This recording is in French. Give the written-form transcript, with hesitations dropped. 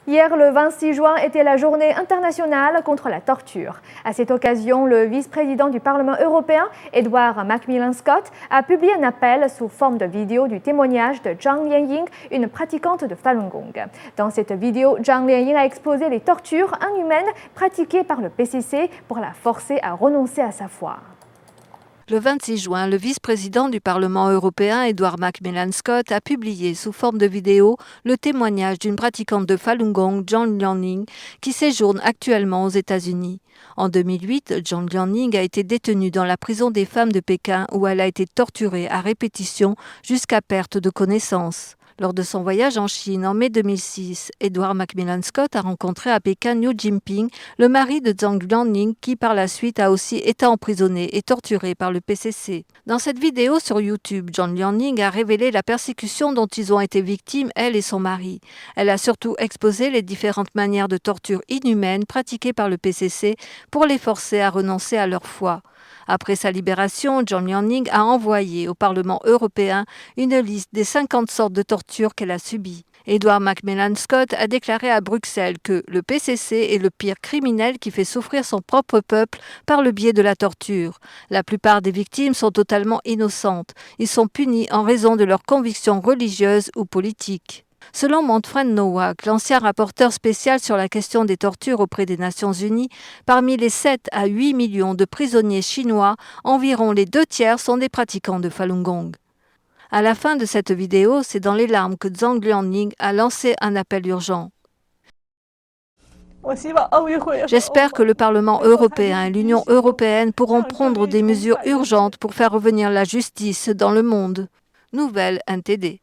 Hier, le 26 juin, était la journée internationale contre la torture. À cette occasion, le vice-président du Parlement européen, Edward Macmillan Scott, a publié un appel sous forme de vidéo du témoignage de Zhang Lianying, une pratiquante de Falun Gong. Dans cette vidéo, Zhang Lianying a exposé les tortures inhumaines pratiquées par le PCC pour la forcer à renoncer à sa foi. Le 26 juin, le vice-président du Parlement européen, Edward Macmillan Scott, a publié sous forme de vidéo le témoignage d'une pratiquante de Falun Gong, Zhang Lianying, qui séjourne actuellement aux États-Unis. En 2008, Zhang Lianying a été détenue dans la prison des femmes de Pékin où elle a été torturée à répétition jusqu'à perte de connaissance. Lors de son voyage en Chine en mai 2006, Edward Macmillan Scott a rencontré à Pékin Liu Jinping, le mari de Zhang Lianying, qui par la suite a aussi été emprisonné et torturé par le PCC. Dans cette vidéo sur YouTube, Zhang Lianying a révélé la persécution dont ils ont été victimes, elle et son mari. Elle a surtout exposé les différentes manières de torture inhumaines pratiquées par le PCC pour les forcer à renoncer à leur foi. Après sa libération, Zhang Lianying a envoyé au Parlement européen une liste des 50 sortes de tortures qu'elle a subies. Edward Macmillan Scott a déclaré à Bruxelles que le PCC est le pire criminel qui fait souffrir son propre peuple par le biais de la torture. La plupart des victimes sont totalement innocentes. Ils sont punis en raison de leurs convictions religieuses ou politiques. Selon Manfred Nowak, l'ancien rapporteur spécial sur la question des tortures auprès des Nations Unies, parmi les 7 à 8 millions de prisonniers chinois, environ les 2/3 sont des pratiquants de Falun Gong. À la fin de cette vidéo, c'est dans les larmes que Zhang Lianying a lancé un appel urgent. J'espère que le Parlement européen et l'Union européenne pourront prendre des mesures urgentes pour faire revenir la justice dans le monde. Nouvelle NTD.